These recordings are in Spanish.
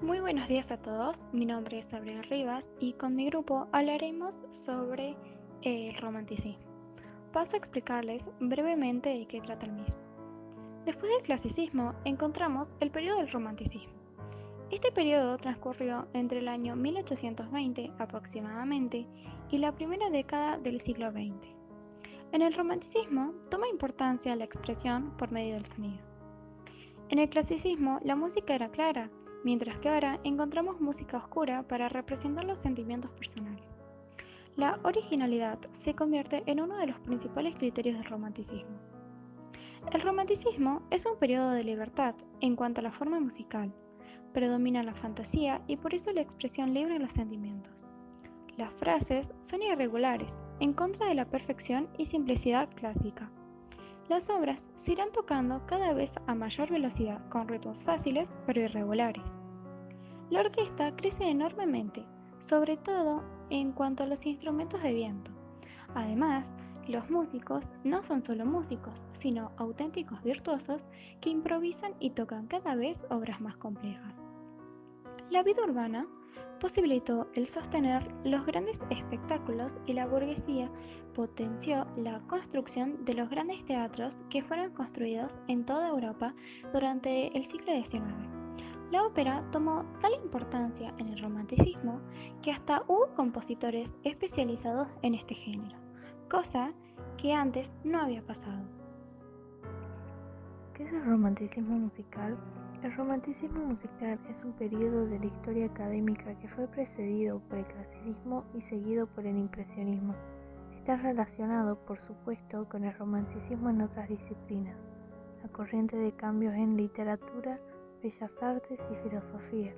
Muy buenos días a todos, mi nombre es Abril Rivas y con mi grupo hablaremos sobre el romanticismo. Paso a explicarles brevemente de qué trata el mismo. Después del clasicismo encontramos el periodo del romanticismo. Este periodo transcurrió entre el año 1820 aproximadamente y la primera década del siglo XX. En el romanticismo toma importancia la expresión por medio del sonido. En el clasicismo la música era clara, mientras que ahora encontramos música oscura para representar los sentimientos personales. La originalidad se convierte en uno de los principales criterios del romanticismo. El romanticismo es un periodo de libertad en cuanto a la forma musical. Predomina la fantasía y por eso la expresión libre de los sentimientos. Las frases son irregulares, en contra de la perfección y simplicidad clásica. Las obras se irán tocando cada vez a mayor velocidad con ritmos fáciles pero irregulares. La orquesta crece enormemente, sobre todo en cuanto a los instrumentos de viento. Además, los músicos no son solo músicos, sino auténticos virtuosos que improvisan y tocan cada vez obras más complejas. La vida urbana posibilitó el sostener los grandes espectáculos y la burguesía potenció la construcción de los grandes teatros que fueron construidos en toda Europa durante el siglo XIX. La ópera tomó tal importancia en el romanticismo que hasta hubo compositores especializados en este género, cosa que antes no había pasado. ¿Qué es el romanticismo musical? El romanticismo musical es un periodo de la historia académica que fue precedido por el clasicismo y seguido por el impresionismo. Está relacionado, por supuesto, con el romanticismo en otras disciplinas, la corriente de cambios en literatura, bellas artes y filosofía,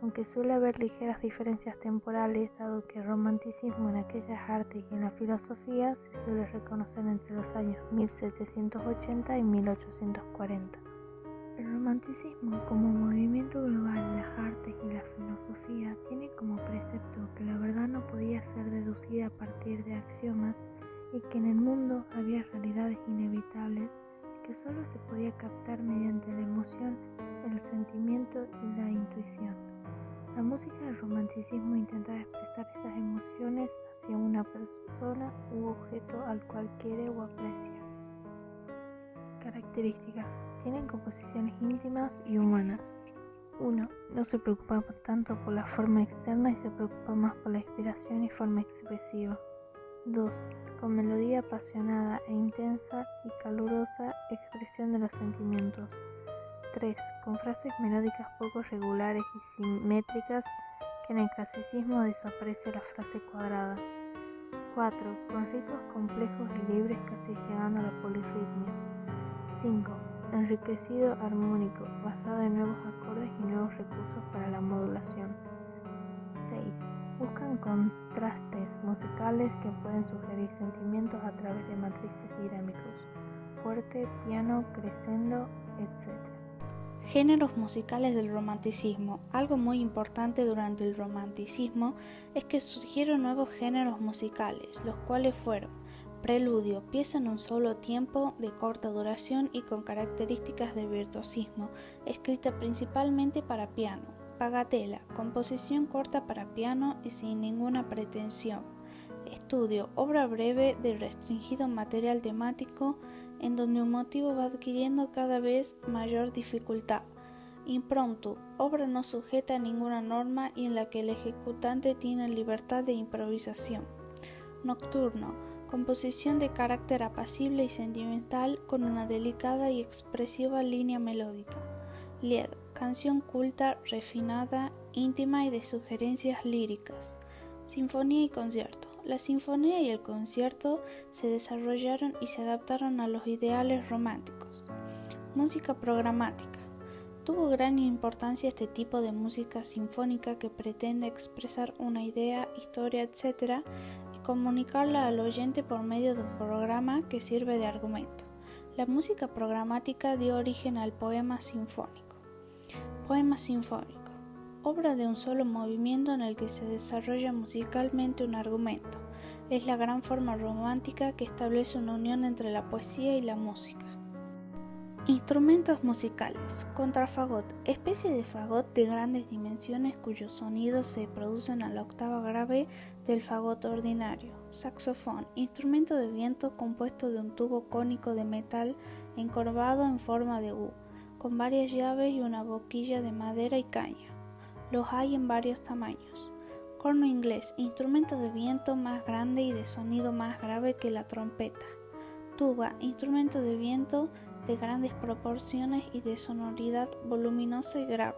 aunque suele haber ligeras diferencias temporales, dado que el romanticismo en aquellas artes y en la filosofía se suele reconocer entre los años 1780 y 1840. El romanticismo como movimiento global en las artes y la filosofía tiene como precepto que la verdad no podía ser deducida a partir de axiomas y que en el mundo había realidades inevitables que solo se podía captar mediante la emoción, el sentimiento y la intuición. La música del romanticismo intentaba expresar esas emociones hacia una persona u objeto al cual quiere o aprecia. Características: tienen composiciones íntimas y humanas. 1. No se preocupa tanto por la forma externa y se preocupa más por la inspiración y forma expresiva. 2. Con melodía apasionada e intensa y calurosa expresión de los sentimientos. 3. Con frases melódicas poco regulares y simétricas, que en el clasicismo desaparece la frase cuadrada. 4. Con ritmos complejos y libres casi llegando a la polirritmia. 5. Enriquecido armónico, basado en nuevos acordes y nuevos recursos para la modulación. 6. Buscan contrastes musicales que pueden sugerir sentimientos a través de matrices dinámicos, fuerte, piano, crescendo, etc. Géneros musicales del romanticismo. Algo muy importante durante el romanticismo es que surgieron nuevos géneros musicales, los cuales fueron preludio, pieza en un solo tiempo, de corta duración y con características de virtuosismo, escrita principalmente para piano. Bagatela, composición corta para piano y sin ninguna pretensión. Estudio, obra breve de restringido material temático en donde un motivo va adquiriendo cada vez mayor dificultad. Impromptu, obra no sujeta a ninguna norma y en la que el ejecutante tiene libertad de improvisación. Nocturno, composición de carácter apacible y sentimental con una delicada y expresiva línea melódica. Lied, canción culta, refinada, íntima y de sugerencias líricas. Sinfonía y concierto. La sinfonía y el concierto se desarrollaron y se adaptaron a los ideales románticos. Música programática. Tuvo gran importancia este tipo de música sinfónica que pretende expresar una idea, historia, etc. y comunicarla al oyente por medio de un programa que sirve de argumento. La música programática dio origen al poema sinfónico. Poema sinfónico. Obra de un solo movimiento en el que se desarrolla musicalmente un argumento. Es la gran forma romántica que establece una unión entre la poesía y la música. Instrumentos musicales. Contrafagot, especie de fagot de grandes dimensiones cuyos sonidos se producen a la octava grave del fagot ordinario. Saxofón, instrumento de viento compuesto de un tubo cónico de metal encorvado en forma de U, con varias llaves y una boquilla de madera y caña. Los hay en varios tamaños. Corno inglés, instrumento de viento más grande y de sonido más grave que la trompeta. Tuba, instrumento de viento de grandes proporciones y de sonoridad voluminosa y grave.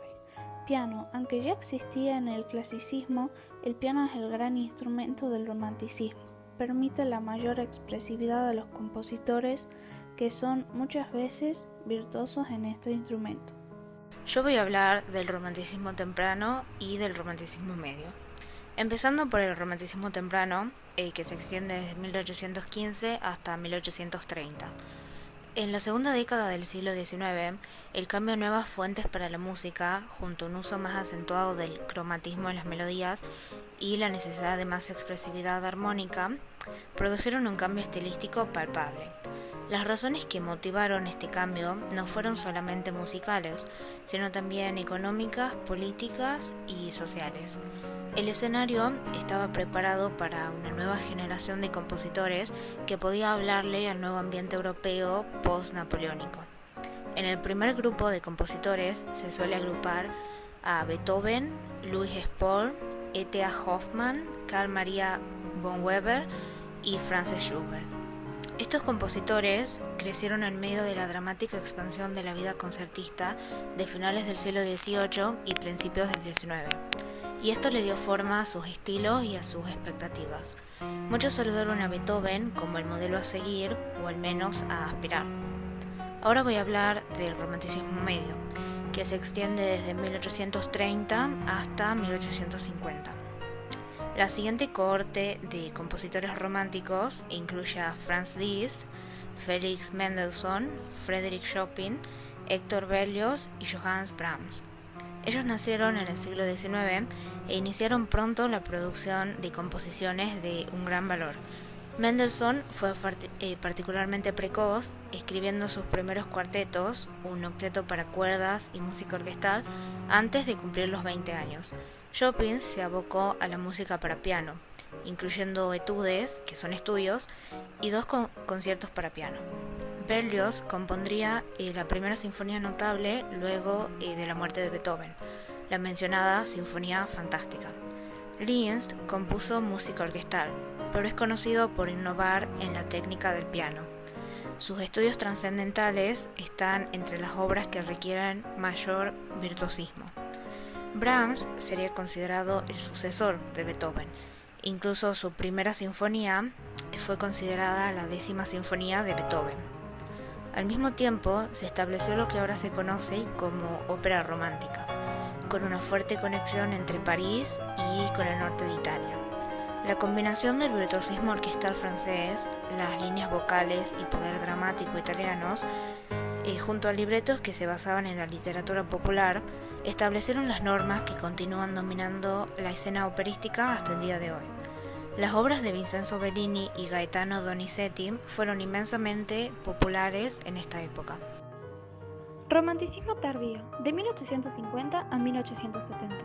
Piano, aunque ya existía en el clasicismo, el piano es el gran instrumento del romanticismo. Permite la mayor expresividad a los compositores que son muchas veces virtuosos en este instrumento. Yo voy a hablar del romanticismo temprano y del romanticismo medio. Empezando por el romanticismo temprano, que se extiende desde 1815 hasta 1830. En la segunda década del siglo XIX, el cambio a nuevas fuentes para la música, junto a un uso más acentuado del cromatismo en las melodías y la necesidad de más expresividad armónica, produjeron un cambio estilístico palpable. Las razones que motivaron este cambio no fueron solamente musicales, sino también económicas, políticas y sociales. El escenario estaba preparado para una nueva generación de compositores que podía hablarle al nuevo ambiente europeo post-napoleónico. En el primer grupo de compositores se suele agrupar a Beethoven, Louis Spohr, E.T.A. Hoffmann, Carl Maria von Weber y Franz Schubert. Estos compositores crecieron en medio de la dramática expansión de la vida concertista de finales del siglo XVIII y principios del XIX, y esto le dio forma a sus estilos y a sus expectativas. Muchos saludaron a Beethoven como el modelo a seguir, o al menos a aspirar. Ahora voy a hablar del romanticismo medio, que se extiende desde 1830 hasta 1850. La siguiente cohorte de compositores románticos incluye a Franz Liszt, Felix Mendelssohn, Frédéric Chopin, Hector Berlioz y Johannes Brahms. Ellos nacieron en el siglo XIX e iniciaron pronto la producción de composiciones de un gran valor. Mendelssohn fue particularmente precoz, escribiendo sus primeros cuartetos, un octeto para cuerdas y música orquestal, antes de cumplir los 20 años. Chopin se abocó a la música para piano, incluyendo etudes, que son estudios, y 2 conciertos para piano. Berlioz compondría la primera sinfonía notable luego de la muerte de Beethoven, la mencionada Sinfonía Fantástica. Liszt compuso música orquestal, pero es conocido por innovar en la técnica del piano. Sus estudios trascendentales están entre las obras que requieren mayor virtuosismo. Brahms sería considerado el sucesor de Beethoven. Incluso su primera sinfonía fue considerada la 10ª sinfonía de Beethoven. Al mismo tiempo, se estableció lo que ahora se conoce como ópera romántica, con una fuerte conexión entre París y con el norte de Italia. La combinación del virtuosismo orquestal francés, las líneas vocales y poder dramático italianos, junto a libretos que se basaban en la literatura popular, establecieron las normas que continúan dominando la escena operística hasta el día de hoy. Las obras de Vincenzo Bellini y Gaetano Donizetti fueron inmensamente populares en esta época. Romanticismo tardío, de 1850 a 1870.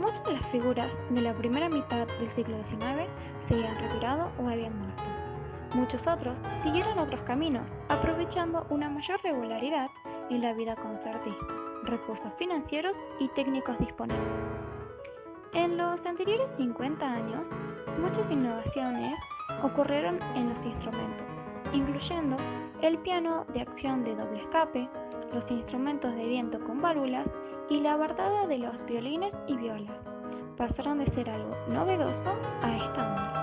Muchas de las figuras de la primera mitad del siglo XIX se habían retirado o habían muerto. Muchos otros siguieron otros caminos, aprovechando una mayor regularidad en la vida concertista, recursos financieros y técnicos disponibles. En los anteriores 50 años, muchas innovaciones ocurrieron en los instrumentos, incluyendo el piano de acción de doble escape, los instrumentos de viento con válvulas y la bardada de los violines y violas. Pasaron de ser algo novedoso a estándar.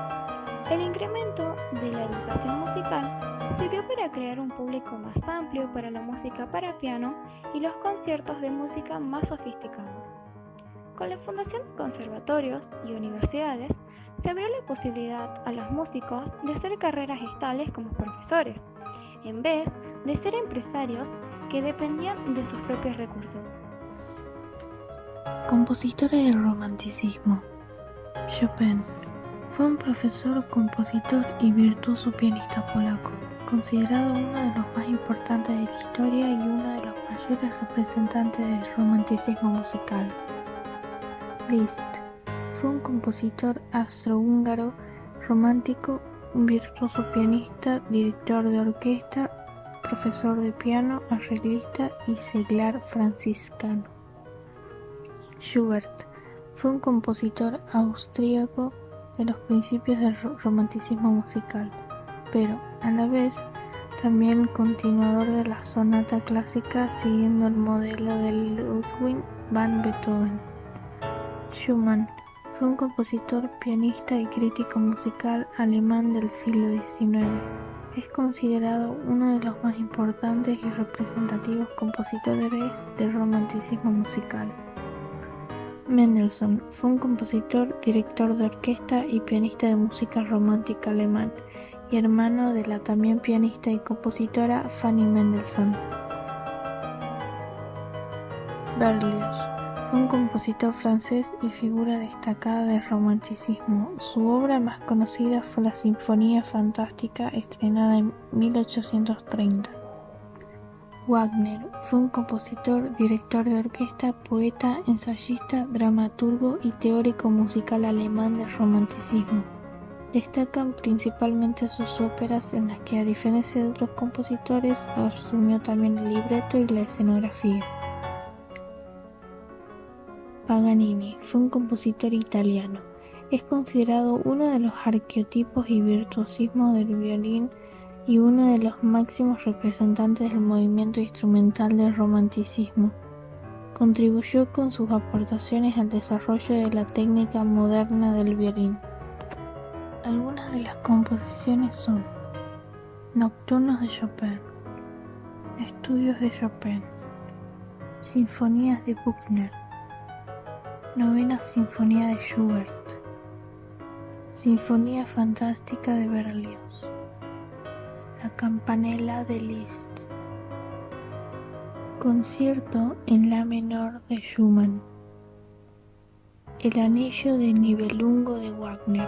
El incremento de la educación musical sirvió para crear un público más amplio para la música para piano y los conciertos de música más sofisticados. Con la fundación de conservatorios y universidades, se abrió la posibilidad a los músicos de hacer carreras estables como profesores, en vez de ser empresarios que dependían de sus propios recursos. Compositores del romanticismo. Chopin fue un profesor, compositor y virtuoso pianista polaco. considerado uno de los más importantes de la historia y uno de los mayores representantes del romanticismo musical. Liszt fue un compositor austrohúngaro romántico, un virtuoso pianista, director de orquesta, profesor de piano, arreglista y seglar franciscano. Schubert fue un compositor austríaco de los principios del romanticismo musical, pero a la vez también continuador de la sonata clásica siguiendo el modelo de Ludwig van Beethoven. Schumann fue un compositor, pianista y crítico musical alemán del siglo XIX. Es considerado uno de los más importantes y representativos compositores del romanticismo musical. Mendelssohn fue un compositor, director de orquesta y pianista de música romántica alemán, y hermano de la también pianista y compositora Fanny Mendelssohn. Berlioz fue un compositor francés y figura destacada del romanticismo. Su obra más conocida fue la Sinfonía Fantástica, estrenada en 1830. Wagner fue un compositor, director de orquesta, poeta, ensayista, dramaturgo y teórico musical alemán del romanticismo. Destacan principalmente sus óperas en las que, a diferencia de otros compositores, asumió también el libreto y la escenografía. Paganini fue un compositor italiano. Es considerado uno de los arquetipos y virtuosismo del violín y uno de los máximos representantes del movimiento instrumental del romanticismo. Contribuyó con sus aportaciones al desarrollo de la técnica moderna del violín. Algunas de las composiciones son Nocturnos de Chopin, Estudios de Chopin, Sinfonías de Bruckner, Novena Sinfonía de Schubert, Sinfonía Fantástica de Berlioz, La Campanella de Liszt, Concierto en La menor de Schumann, El Anillo de Nibelungo de Wagner.